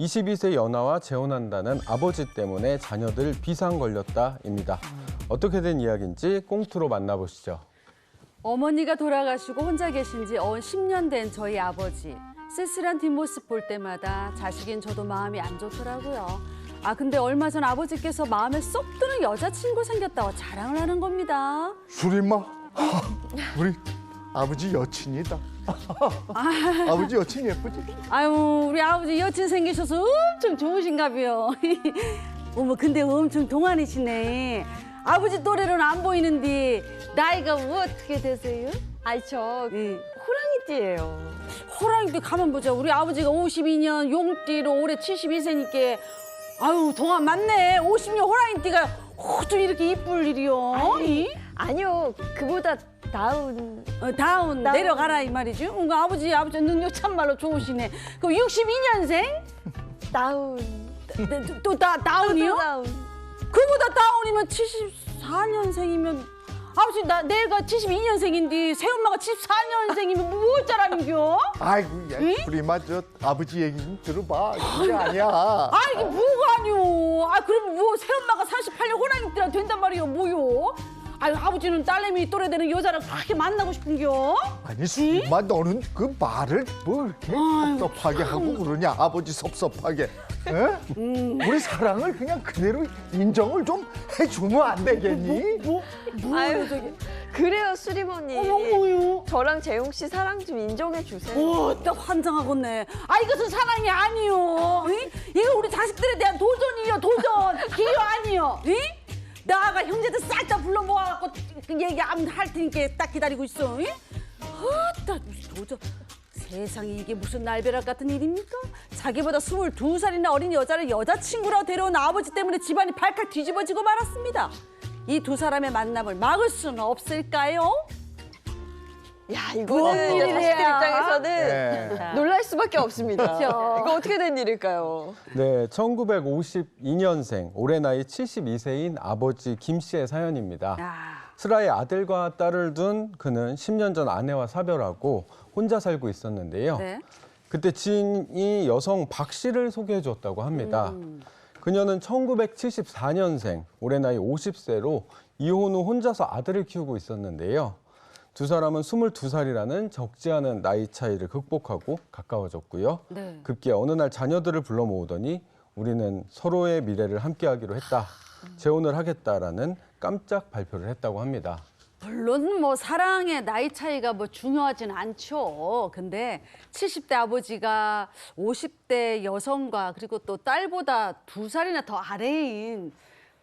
22세 연하와 재혼한다는 아버지 때문에 자녀들 비상 걸렸다입니다. 어떻게 된 이야기인지 꽁투로 만나보시죠. 어머니가 돌아가시고 혼자 계신 지 10년 된 저희 아버지. 쓸쓸한 뒷모습 볼 때마다 자식인 저도 마음이 안 좋더라고요. 근데 얼마 전 아버지께서 마음에 쏙 드는 여자친구 생겼다고 자랑을 하는 겁니다. 수림마, 우리 아버지 여친이다. 아버지 여친 예쁘지? 아유, 우리 아버지 여친 생기셔서 엄청 좋으신가 봐요. 어머, 근데 엄청 동안이시네. 아버지 또래로는 안 보이는데 나이가 어떻게 되세요? 저 네. 호랑이띠예요. 호랑이띠 가만 보자. 우리 아버지가 52년 용띠로 올해 72세니까 아유, 동안 맞네. 50년 호랑이띠가 좀 이렇게 이쁠 일이요. 아니요, 그보다 다운. 다운 내려가라 이 말이죠. 아버지 능력 참말로 좋으시네. 그럼 62년생? 다운. 또 다운이요? 다운. 그보다 다운이면 74년생이면 아버지 내가 72년생인데 새엄마가 74년생이면 뭐 어쩌라는겨? 아이고, 야, 수림마, 저 아버지 얘기 좀 들어봐. 그게 아니야. 이게 뭐가 아니오? 그럼 뭐 새엄마가 48년 호랑이띠라 된단 말이요, 뭐요? 아버지는 딸내미 또래 되는 여자를 그렇게 만나고 싶은겨? 아니, 수림마, 너는 그 말을 뭐 이렇게 섭섭하게 하고 그러냐? 아버지 섭섭하게. 에? 우리 사랑을 그냥 그대로 인정을 좀 해주면 안 되겠니? 아유, 그래요, 수리머니. 어머요. 저랑 재용 씨 사랑 좀 인정해 주세요. 딱 환장하겠네. 이것은 사랑이 아니요. 이거 우리 자식들에 대한 도전이요, 도전. 기회 아니요. 나가 형제들 싹 다 불러 모아갖고 얘기 할 테니까 딱 기다리고 있어. 딱 도전. 세상에 이게 무슨 날벼락 같은 일입니까? 자기보다 22살이나 어린 여자를 여자친구로 데려온 아버지 때문에 집안이 발칵 뒤집어지고 말았습니다. 이 두 사람의 만남을 막을 수는 없을까요? 야, 이거는 이제 자식들 입장에서는 네. 놀랄 수밖에 없습니다. 그렇죠. 이거 어떻게 된 일일까요? 네, 1952년생, 올해 나이 72세인 아버지 김 씨의 사연입니다. 슬아의 아들과 딸을 둔 그는 10년 전 아내와 사별하고 혼자 살고 있었는데요. 네. 그때 지인이 여성 박 씨를 소개해 줬다고 합니다. 그녀는 1974년생, 올해 나이 50세로 이혼 후 혼자서 아들을 키우고 있었는데요. 두 사람은 22살이라는 적지 않은 나이 차이를 극복하고 가까워졌고요. 네. 급기야 어느 날 자녀들을 불러 모으더니 우리는 서로의 미래를 함께하기로 했다. 재혼을 하겠다라는 깜짝 발표를 했다고 합니다. 물론 뭐 사랑의 나이 차이가 뭐 중요하진 않죠. 근데 70대 아버지가 50대 여성과 그리고 또 딸보다 2살이나 더 아래인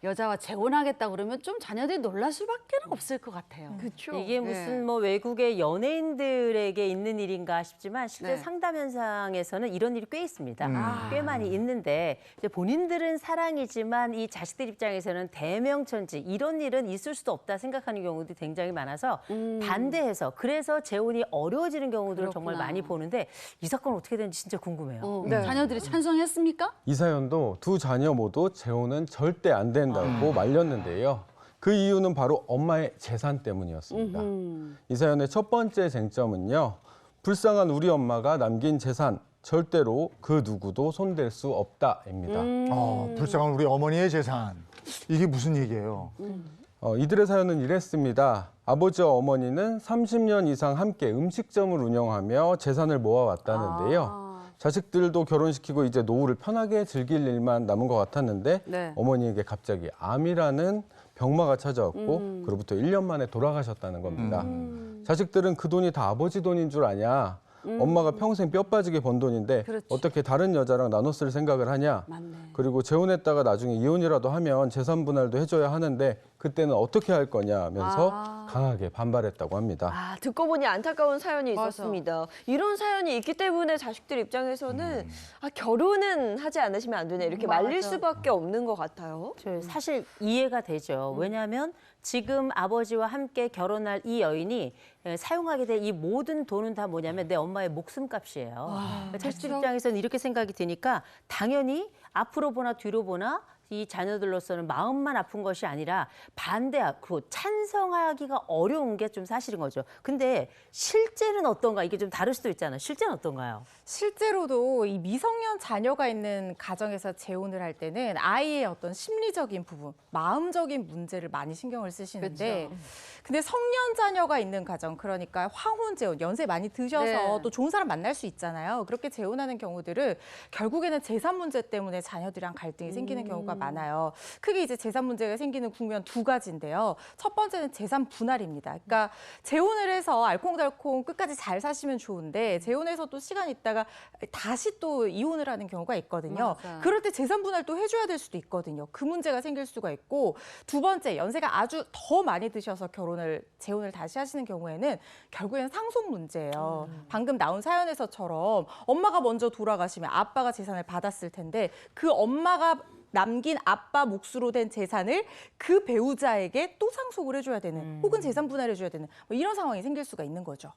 여자와 재혼하겠다 그러면 좀 자녀들이 놀랄 수밖에 없을 것 같아요. 그렇죠. 이게 무슨 뭐 외국의 연예인들에게 있는 일인가 싶지만 실제 네. 상담 현상에서는 이런 일이 꽤 있습니다. 꽤 많이 있는데 이제 본인들은 사랑이지만 이 자식들 입장에서는 대명천지 이런 일은 있을 수도 없다 생각하는 경우들이 굉장히 많아서 반대해서 그래서 재혼이 어려워지는 경우들을 그렇구나. 정말 많이 보는데 이 사건은 어떻게 되는지 진짜 궁금해요. 자녀들이 찬성했습니까? 이 사연도 두 자녀 모두 재혼은 절대 안 된다고 말렸는데요. 그 이유는 바로 엄마의 재산 때문이었습니다. 이 사연의 첫 번째 쟁점은요. 불쌍한 우리 엄마가 남긴 재산 절대로 그 누구도 손댈 수 없다입니다. 불쌍한 우리 어머니의 재산. 이게 무슨 얘기예요? 이들의 사연은 이랬습니다. 아버지와 어머니는 30년 이상 함께 음식점을 운영하며 재산을 모아왔다는데요. 자식들도 결혼시키고 이제 노후를 편하게 즐길 일만 남은 것 같았는데 네. 어머니에게 갑자기 암이라는 병마가 찾아왔고 그로부터 1년 만에 돌아가셨다는 겁니다. 자식들은 그 돈이 다 아버지 돈인 줄 아냐. 엄마가 평생 뼈 빠지게 번 돈인데 그렇지. 어떻게 다른 여자랑 나눠 쓸 생각을 하냐. 맞네. 그리고 재혼했다가 나중에 이혼이라도 하면 재산 분할도 해줘야 하는데 그때는 어떻게 할 거냐면서 강하게 반발했다고 합니다. 듣고 보니 안타까운 사연이 맞아. 있었습니다. 이런 사연이 있기 때문에 자식들 입장에서는 결혼은 하지 않으시면 안 되네 이렇게 말릴 맞아. 수밖에 없는 것 같아요. 사실 이해가 되죠. 왜냐하면 지금 아버지와 함께 결혼할 이 여인이 사용하게 될 이 모든 돈은 다 뭐냐면 내 엄마의 목숨값이에요. 자식들 그렇죠. 입장에서는 이렇게 생각이 드니까 당연히 앞으로 보나 뒤로 보나 이 자녀들로서는 마음만 아픈 것이 아니라 반대하고 찬성하기가 어려운 게 좀 사실인 거죠. 근데 실제는 어떤가? 이게 좀 다를 수도 있잖아요. 실제는 어떤가요? 실제로도 이 미성년 자녀가 있는 가정에서 재혼을 할 때는 아이의 어떤 심리적인 부분, 마음적인 문제를 많이 신경을 쓰시는데 근데 성년 자녀가 있는 가정, 그러니까 황혼 재혼, 연세 많이 드셔서 네. 또 좋은 사람 만날 수 있잖아요. 그렇게 재혼하는 경우들은 결국에는 재산 문제 때문에 자녀들이랑 갈등이 생기는 경우가 많아요. 크게 이제 재산 문제가 생기는 국면 두 가지인데요. 첫 번째는 재산 분할입니다. 그러니까 재혼을 해서 알콩달콩 끝까지 잘 사시면 좋은데 재혼해서 또 시간 있다가 다시 또 이혼을 하는 경우가 있거든요. 맞아. 그럴 때 재산 분할 또 해줘야 될 수도 있거든요. 그 문제가 생길 수가 있고, 두 번째, 연세가 아주 더 많이 드셔서 재혼을 다시 하시는 경우에는 결국에는 상속 문제예요. 방금 나온 사연에서처럼 엄마가 먼저 돌아가시면 아빠가 재산을 받았을 텐데 그 엄마가 남긴 아빠 몫으로 된 재산을 그 배우자에게 또 상속을 해줘야 되는, 혹은 재산 분할해줘야 되는 뭐 이런 상황이 생길 수가 있는 거죠.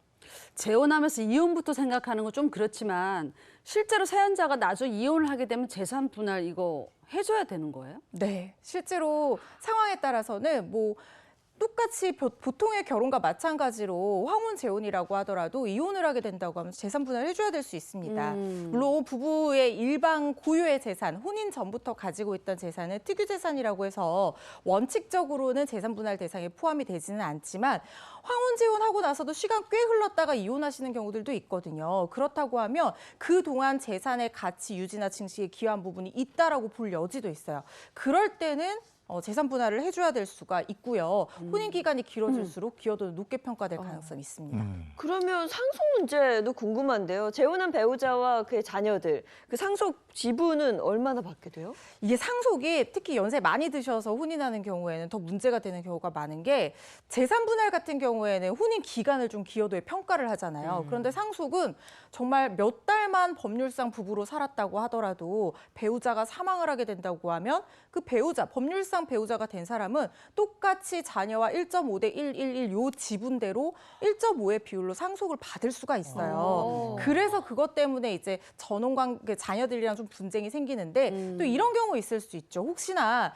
재혼하면서 이혼부터 생각하는 건 좀 그렇지만 실제로 사연자가 나중에 이혼을 하게 되면 재산 분할 이거 해줘야 되는 거예요? 네, 실제로 상황에 따라서는 뭐 똑같이 보통의 결혼과 마찬가지로 황혼 재혼이라고 하더라도 이혼을 하게 된다고 하면 재산 분할을 해줘야 될 수 있습니다. 물론 부부의 일방 고유의 재산, 혼인 전부터 가지고 있던 재산은 특유 재산이라고 해서 원칙적으로는 재산 분할 대상에 포함이 되지는 않지만 황혼 재혼하고 나서도 시간 꽤 흘렀다가 이혼하시는 경우들도 있거든요. 그렇다고 하면 그동안 재산의 가치 유지나 증식에 기여한 부분이 있다라고 볼 여지도 있어요. 그럴 때는 재산 분할을 해줘야 될 수가 있고요. 혼인 기간이 길어질수록 기여도는 높게 평가될 가능성이 있습니다. 그러면 상속 문제도 궁금한데요. 재혼한 배우자와 그의 자녀들, 그 상속 지분은 얼마나 받게 돼요? 이게 상속이 특히 연세 많이 드셔서 혼인하는 경우에는 더 문제가 되는 경우가 많은 게, 재산 분할 같은 경우에는 혼인 기간을 좀 기여도에 평가를 하잖아요. 그런데 상속은 정말 몇 달만 법률상 부부로 살았다고 하더라도 배우자가 사망을 하게 된다고 하면 그 배우자, 법률상 배우자가 된 사람은 똑같이 자녀와 1.5 대 111 요 지분대로 1.5의 비율로 상속을 받을 수가 있어요. 그래서 그것 때문에 이제 전혼관계 자녀들이랑 좀 분쟁이 생기는데 또 이런 경우 있을 수 있죠. 혹시나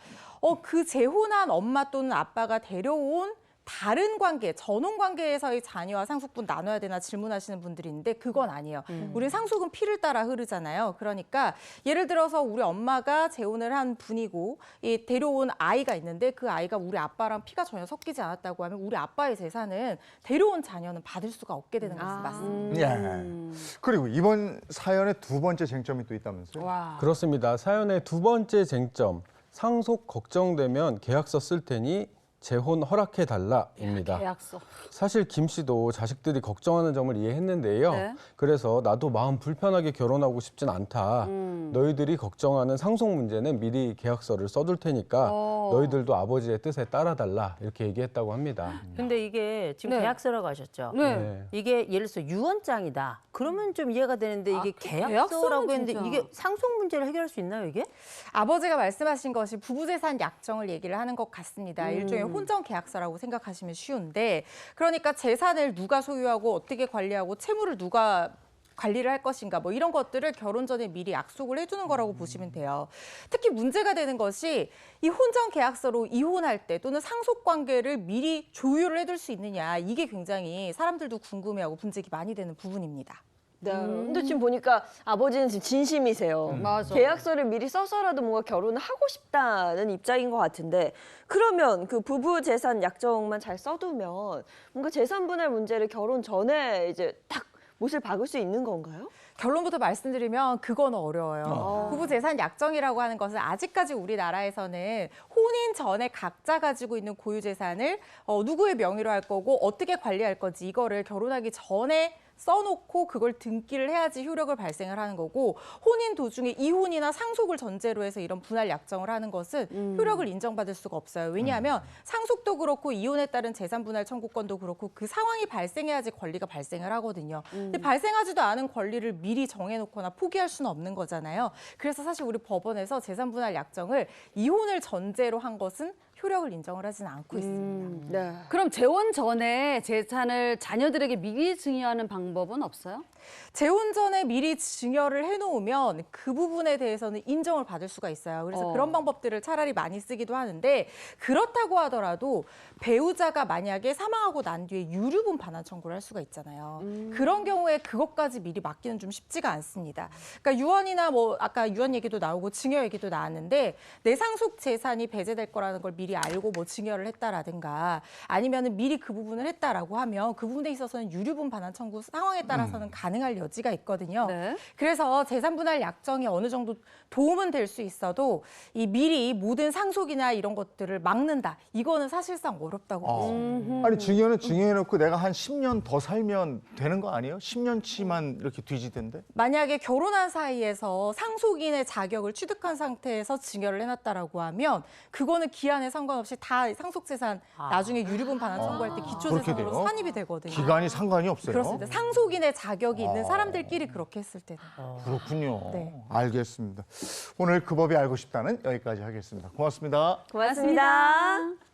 그 재혼한 엄마 또는 아빠가 데려온 다른 관계, 전혼 관계에서의 자녀와 상속분 나눠야 되나 질문하시는 분들이 있는데 그건 아니에요. 우리 상속은 피를 따라 흐르잖아요. 그러니까 예를 들어서 우리 엄마가 재혼을 한 분이고 이 데려온 아이가 있는데 그 아이가 우리 아빠랑 피가 전혀 섞이지 않았다고 하면 우리 아빠의 재산은 데려온 자녀는 받을 수가 없게 되는 것은 맞습니다. 예. 그리고 이번 사연의 두 번째 쟁점이 또 있다면서요? 와. 그렇습니다. 사연의 두 번째 쟁점, 상속 걱정되면 계약서 쓸 테니 재혼 허락해달라입니다. 계약서. 사실 김 씨도 자식들이 걱정하는 점을 이해했는데요. 네. 그래서 나도 마음 불편하게 결혼하고 싶진 않다. 너희들이 걱정하는 상속 문제는 미리 계약서를 써둘 테니까 너희들도 아버지의 뜻에 따라달라 이렇게 얘기했다고 합니다. 근데 이게 지금 네. 계약서라고 하셨죠? 네. 네. 이게 예를 들어서 유언장이다. 그러면 좀 이해가 되는데 이게 계약서라고 계약서는 했는데 진짜. 이게 상속 문제를 해결할 수 있나요, 이게? 아버지가 말씀하신 것이 부부재산 약정을 얘기를 하는 것 같습니다. 일종의 혼전 계약서라고 생각하시면 쉬운데, 그러니까 재산을 누가 소유하고 어떻게 관리하고 채무를 누가 관리를 할 것인가 뭐 이런 것들을 결혼 전에 미리 약속을 해두는 거라고 보시면 돼요. 특히 문제가 되는 것이 이 혼전 계약서로 이혼할 때 또는 상속 관계를 미리 조율을 해둘 수 있느냐, 이게 굉장히 사람들도 궁금해하고 분쟁이 많이 되는 부분입니다. 네. 근데 지금 보니까 아버지는 지금 진심이세요. 맞아. 계약서를 미리 써서라도 뭔가 결혼을 하고 싶다는 입장인 것 같은데, 그러면 그 부부 재산 약정만 잘 써두면 뭔가 재산 분할 문제를 결혼 전에 이제 딱 못을 박을 수 있는 건가요? 결론부터 말씀드리면 그건 어려워요. 부부 재산 약정이라고 하는 것은 아직까지 우리나라에서는 혼인 전에 각자 가지고 있는 고유 재산을 누구의 명의로 할 거고 어떻게 관리할 건지 이거를 결혼하기 전에 써놓고 그걸 등기를 해야지 효력을 발생을 하는 거고, 혼인 도중에 이혼이나 상속을 전제로 해서 이런 분할 약정을 하는 것은 효력을 인정받을 수가 없어요. 왜냐하면 상속도 그렇고 이혼에 따른 재산 분할 청구권도 그렇고 그 상황이 발생해야지 권리가 발생을 하거든요. 근데 발생하지도 않은 권리를 미리 정해놓거나 포기할 수는 없는 거잖아요. 그래서 사실 우리 법원에서 재산 분할 약정을 이혼을 전제로 한 것은 효력을 인정을 하지는 않고 있습니다. 네. 그럼 재혼 전에 재산을 자녀들에게 미리 증여하는 방법은 없어요? 재혼 전에 미리 증여를 해놓으면 그 부분에 대해서는 인정을 받을 수가 있어요. 그래서 그런 방법들을 차라리 많이 쓰기도 하는데 그렇다고 하더라도 배우자가 만약에 사망하고 난 뒤에 유류분 반환 청구를 할 수가 있잖아요. 그런 경우에 그것까지 미리 맡기는 좀 쉽지가 않습니다. 그러니까 유언이나 뭐 아까 유언 얘기도 나오고 증여 얘기도 나왔는데 내 상속 재산이 배제될 거라는 걸 미리 알고 뭐 증여를 했다라든가 아니면은 미리 그 부분을 했다라고 하면 그 부분에 있어서는 유류분 반환 청구 상황에 따라서는 가능할 여지가 있거든요. 네. 그래서 재산 분할 약정이 어느 정도 도움은 될 수 있어도 이 미리 모든 상속이나 이런 것들을 막는다. 이거는 사실상 어렵다고 보시면 아니 증여는 증여해놓고 내가 한 10년 더 살면 되는 거 아니에요? 10년치만 이렇게 뒤지던데? 만약에 결혼한 사이에서 상속인의 자격을 취득한 상태에서 증여를 해놨다라고 하면 그거는 기한에 상관없이 다 상속재산 나중에 유류분 반환 청구할 때 그렇게 기초재산으로 돼요? 산입이 되거든요. 기간이 상관이 없어요? 그렇습니다. 상속인의 자격이 있는 사람들끼리 그렇게 했을 때는. 그렇군요. 네. 알겠습니다. 오늘 그 법이 알고 싶다는 여기까지 하겠습니다. 고맙습니다. 고맙습니다.